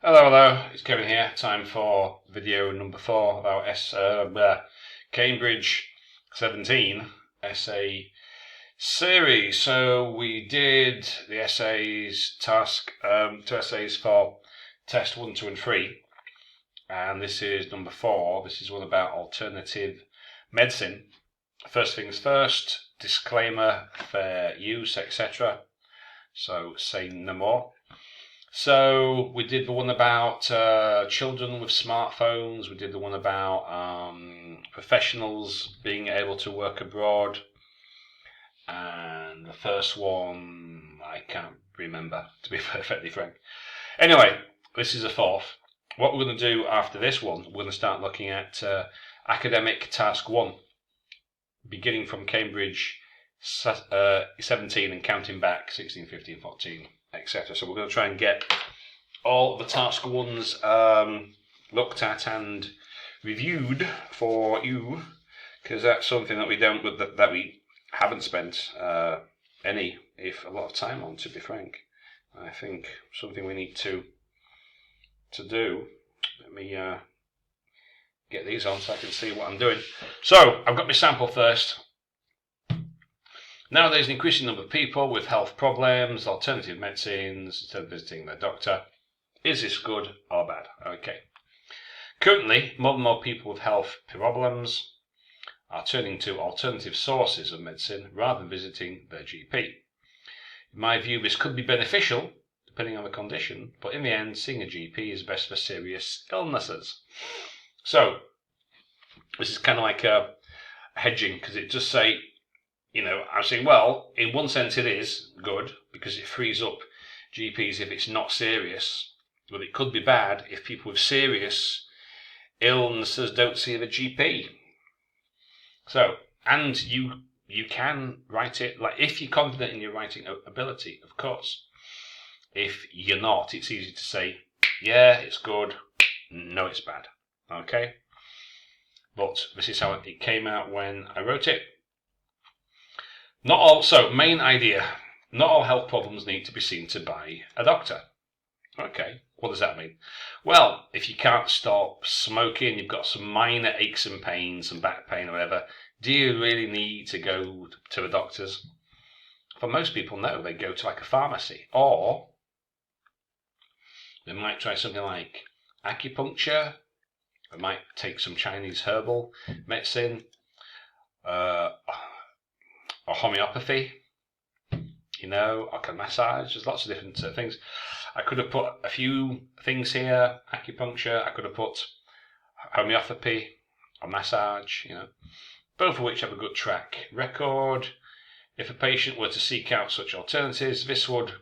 Hello, it's Kevin here. Time for video number 4 of our Cambridge 17 essay series. So we did the essays task, 2 essays for test 1, 2 and 3, and this is number 4. This is one about alternative medicine. First things first, disclaimer, fair use, etc. So say no more. So we did the one about children with smartphones. We did the one about professionals being able to work abroad. And the first one, I can't remember, to be perfectly frank. Anyway, this is the 4th. What we're going to do after this one, we're going to start looking at academic task 1, beginning from Cambridge 17 and counting back 16, 15, 14. Etc. So we're going to try and get all the task 1s looked at and reviewed for you, because that's something that we haven't spent any, if a lot of time on. To be frank, I think something we need to do. Let me get these on so I can see what I'm doing. So I've got my sample first. Nowadays, an increasing number of people with health problems, alternative medicines, instead of visiting their doctor. Is this good or bad? Okay. Currently, more and more people with health problems are turning to alternative sources of medicine rather than visiting their GP. In my view, this could be beneficial, depending on the condition, but in the end, seeing a GP is best for serious illnesses. So, this is kind of like a hedging, because it just say, I'm saying, well, in one sense it is good because it frees up GPs if it's not serious, but it could be bad if people with serious illnesses don't see the GP. So, and you can write it, like, if you're confident in your writing ability, of course. If you're not, it's easy to say, yeah, it's good, no, it's bad. Okay? But this is how it came out when I wrote it. Main idea, not all health problems need to be seen to by a doctor. Okay, what does that mean? Well, if you can't stop smoking, you've got some minor aches and pains, some back pain or whatever, do you really need to go to the doctors? For most people, no, they go to like a pharmacy, or they might try something like acupuncture, they might take some Chinese herbal medicine, or homeopathy, or can massage. There's lots of different things. I could have put a few things here, acupuncture, I could have put homeopathy or massage, both of which have a good track record. If a patient were to seek out such alternatives, this would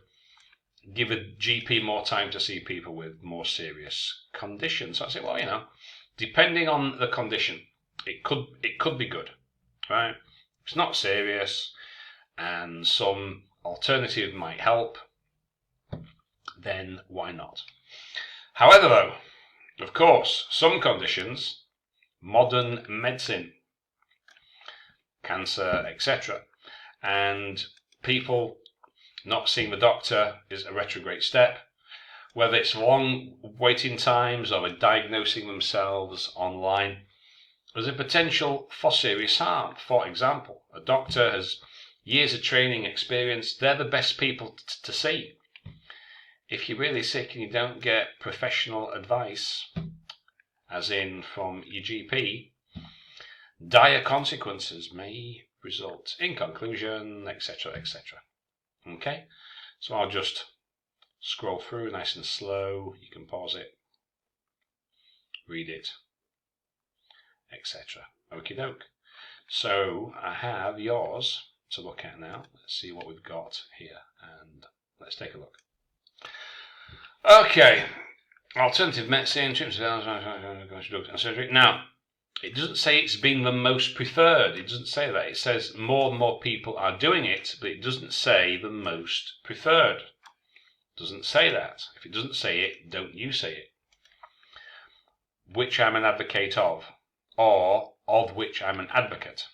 give a GP more time to see people with more serious conditions. So I say, well, depending on the condition, it could be good, right? If it's not serious and some alternative might help, then why not? However, though, of course, some conditions, modern medicine, cancer, etc., and people not seeing the doctor is a retrograde step, whether it's long waiting times or diagnosing themselves online. There's a potential for serious harm. For example, a doctor has years of training experience. They're the best people to see. If you're really sick and you don't get professional advice, as in from your GP, dire consequences may result. In conclusion, etc., etc. Okay, so I'll just scroll through nice and slow. You can pause it, read it, etc. Okie doke. So I have yours to look at now. Let's see what we've got here, and let's take a look. Okay, alternative medicine, treatments and surgery. Now, it doesn't say it's been the most preferred. It doesn't say that. It says more and more people are doing it, but it doesn't say the most preferred. It doesn't say that. If it doesn't say it, don't you say it. Which I'm an advocate of, or of which I'm an advocate.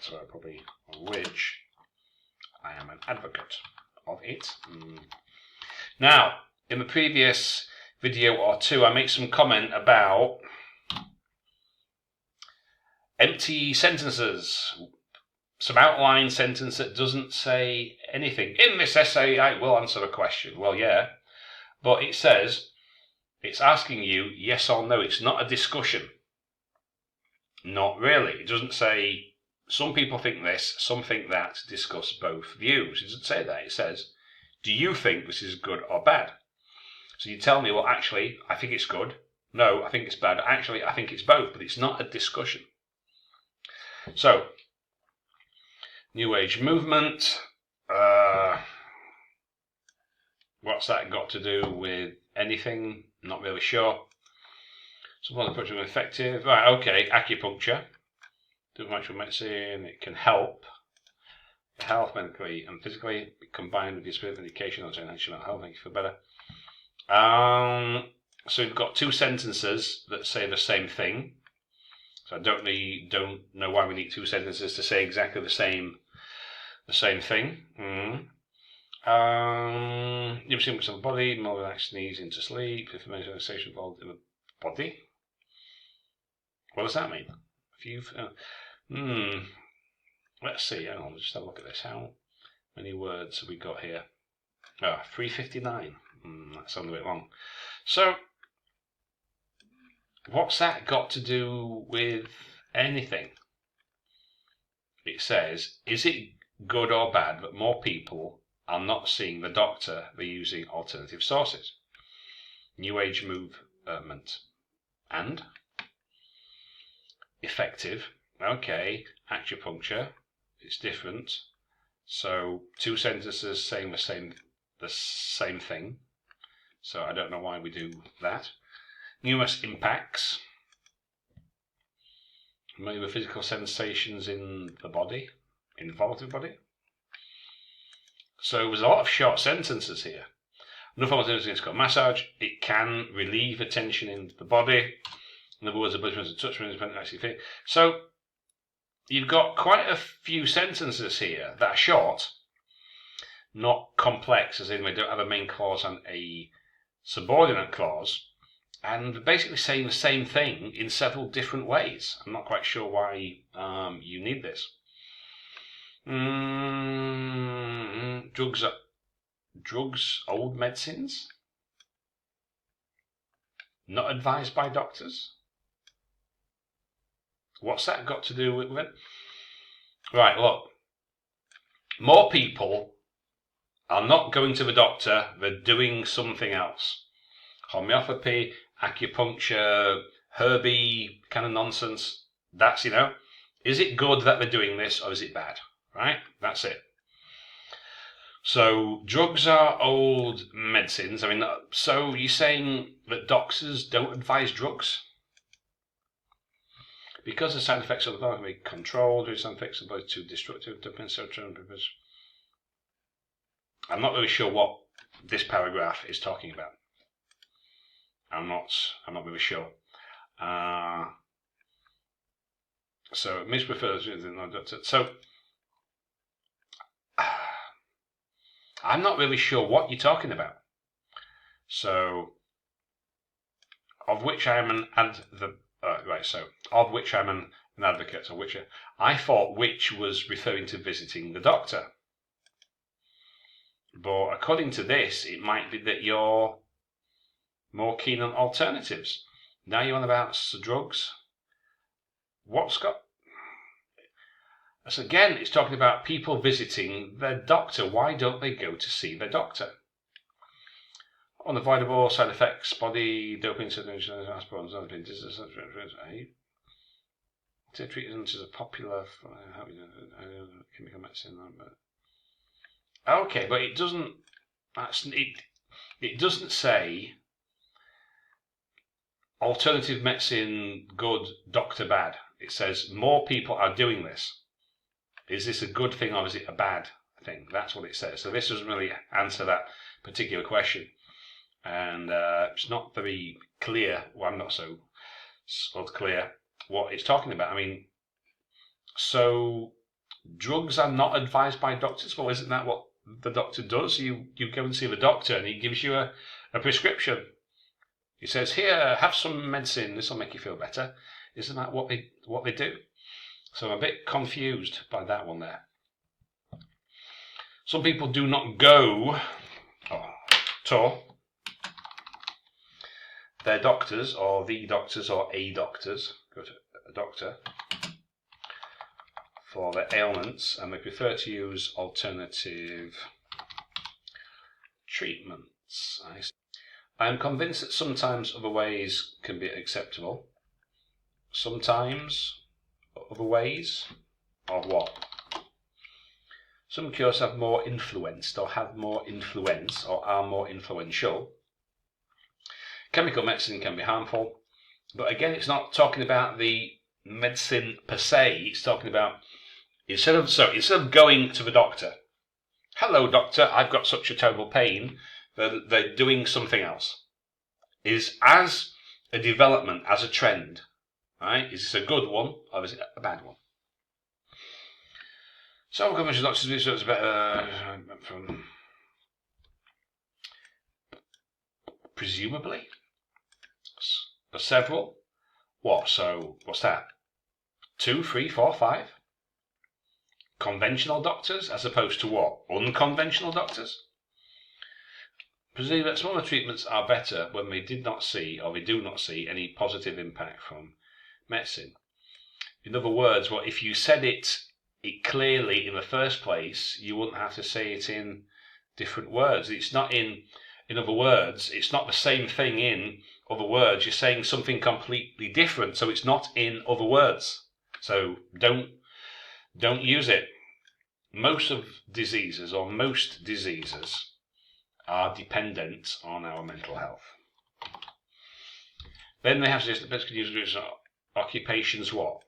So probably which I am an advocate of it. Now, in the previous video or two, I made some comment about empty sentences. Some outline sentence that doesn't say anything. In this essay, I will answer a question. Well, yeah, but it says, it's asking you yes or no. It's not a discussion. Not really. It doesn't say, some people think this, some think that, discuss both views. It doesn't say that. It says, do you think this is good or bad? So you tell me, well, actually, I think it's good. No, I think it's bad. Actually, I think it's both, but it's not a discussion. So, New Age movement. What's that got to do with anything? Not really sure. Some other approach is effective. Right, okay, acupuncture. Do much with medicine. It can help health medically and physically, combined with your spirit medication or mental health, make you feel better. So we've got two sentences that say the same thing. So I don't know why we need two sentences to say exactly the same thing. You've seen what's on the body, more relaxed knees into sleep, information sensation involved in the body. What does that mean? Let's see, hang on, just have a look at this. How many words have we got here? 359. That sounds a bit long. So, what's that got to do with anything? It says, is it good or bad that more people are not seeing the doctor, they're using alternative sources? New Age movement. And? Effective. Okay, acupuncture. It's different. So, two sentences saying the same thing. So I don't know why we do that. Numerous impacts. Maybe the physical sensations in the body, involved in the body. So there's a lot of short sentences here. Another form of it's called massage. It can relieve the tension in the body. In other words, the blood to touch actually fit. So you've got quite a few sentences here that are short, not complex, as in we don't have a main clause and a subordinate clause, and basically saying the same thing in several different ways. I'm not quite sure why you need this. Drugs, old medicines, not advised by doctors. What's that got to do with it? Right, look, more people are not going to the doctor, they're doing something else. Homeopathy, acupuncture, herby kind of nonsense. That's, is it good that they're doing this or is it bad? Right? That's it. So drugs are old medicines. I mean, so you're saying that doctors don't advise drugs? Because the side effects of the body can be controlled, the side effects of the body too destructive, I'm not really sure what this paragraph is talking about. I'm not really sure. So misprefers. So I'm not really sure what you're talking about. So of which I am an of which I'm an advocate. So which I thought which was referring to visiting the doctor. But according to this, it might be that you're more keen on alternatives. Now you're on about drugs. What's got... So again, it's talking about people visiting their doctor. Why don't they go to see their doctor? Unavoidable side effects, body, doping, aspirins, treatment is a popular chemical medicine. Okay, but it doesn't. It doesn't say alternative medicine good, doctor bad. It says more people are doing this. Is this a good thing or is it a bad thing? That's what it says. So this doesn't really answer that particular question, and it's not very clear. Well, I'm not so clear what it's talking about. I mean, so drugs are not advised by doctors. Well, isn't that what the doctor does? You go and see the doctor and he gives you a a prescription. He says, here, have some medicine, this will make you feel better. Isn't that what they do? So I'm a bit confused by that one there. Some people do not go to their doctors or the doctors or a doctors, go to a doctor for their ailments, and they prefer to use alternative treatments. I am convinced that sometimes other ways can be acceptable. Sometimes other ways of what? Some cures have more influence or have more influence or are more influential. Chemical medicine can be harmful, but again, it's not talking about the medicine per se. It's talking about instead of going to the doctor, hello doctor, I've got such a terrible pain, they're doing something else. Is as a development, as a trend, right? Is this a good one or is it a bad one? Some conventional doctors research better from presumably several. What? So what's that? 2, 3, 4, 5 conventional doctors as opposed to what? Unconventional doctors? Presumably that smaller treatments are better when we did not see or we do not see any positive impact from medicine. In other words, what if you said it clearly in the first place, you wouldn't have to say it in different words. It's not in other words, it's not the same thing in other words. You're saying something completely different, so it's not in other words. So don't use it. Most diseases are dependent on our mental health. Then they have suggested the best use occupations. What?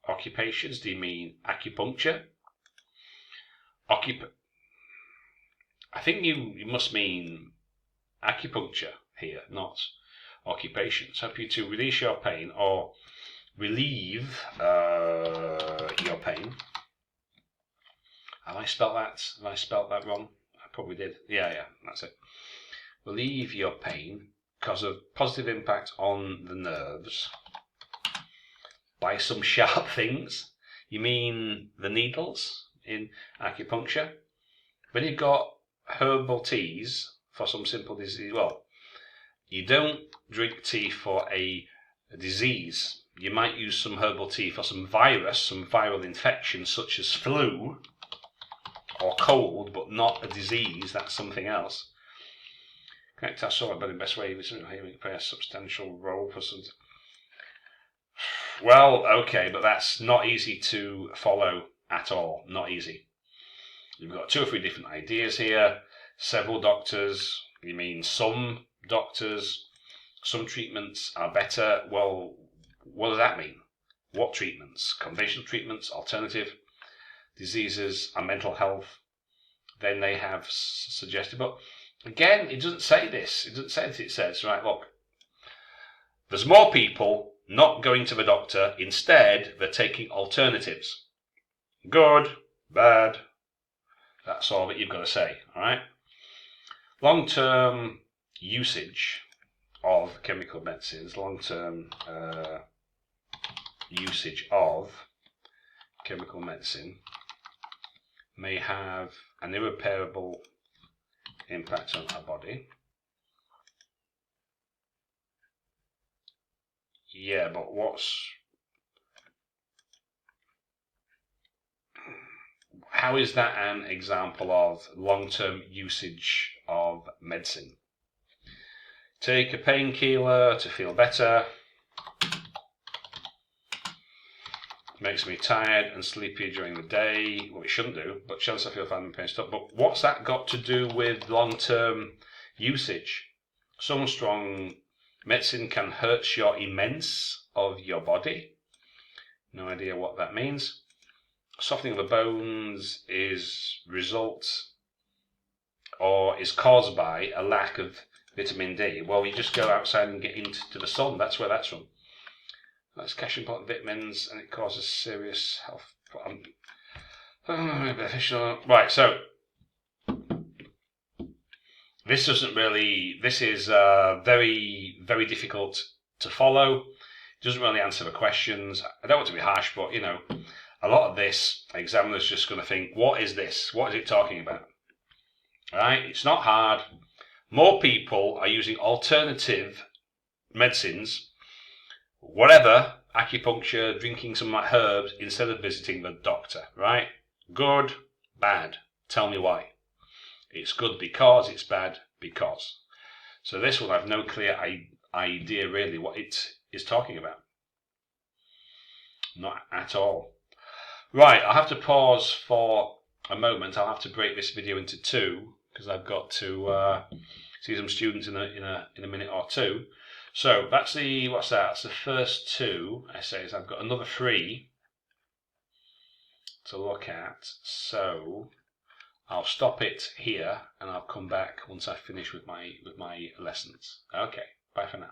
Occupations? Do you mean acupuncture? I think you must mean acupuncture here, not occupations. Help you to release your pain or relieve your pain. Have I spelt that wrong? I probably did. Yeah, that's it. Relieve your pain because of positive impact on the nerves by some sharp things. You mean the needles in acupuncture? When you've got herbal teas for some simple disease, well, you don't drink tea for a disease. You might use some herbal tea for some viral infection such as flu or cold, but not a disease. That's something else. Connect our soul about the best way healing play a substantial role for some. Well, okay, but that's not easy to follow at all. Not easy. You've got 2 or 3 different ideas here. Several doctors. You mean some doctors? Some treatments are better. Well, what does that mean? What treatments? Conventional treatments, alternative diseases, and mental health. Then they have suggested, but again, it doesn't say this. It doesn't say that. It says, right, look, there's more people not going to the doctor. Instead, they're taking alternatives. Good, bad. That's all that you've got to say, all right? Long-term usage of chemical medicines, long-term usage of chemical medicine may have an irreparable impact on our body. Yeah, but how is that an example of long-term usage of medicine? Take a painkiller to feel better. Makes me tired and sleepy during the day. Well, it shouldn't do, but chance I feel fine and pain stuff. But what's that got to do with long-term usage? Some strong medicine can hurt your immense of your body. No idea what that means. Softening of the bones is caused by a lack of vitamin D. Well, you just go outside and get into the sun. That's where that's from. That's cash important vitamins, and it causes serious health problems. Beneficial. Right, so this doesn't really, this is very, very difficult to follow. It doesn't really answer the questions. I don't want to be harsh, but a lot of this, examiner's just going to think, what is this? What is it talking about? Right? It's not hard. More people are using alternative medicines, whatever, acupuncture, drinking some like herbs, instead of visiting the doctor, right? Good, bad. Tell me why. It's good because, it's bad because. So this one, I have no clear idea really what it is talking about. Not at all. Right, I'll have to pause for a moment. I'll have to break this video into two because I've got to see some students in a minute or two. So that's what's that? That's the first two essays. I've got another three to look at. So I'll stop it here and I'll come back once I finish with my lessons. Okay, bye for now.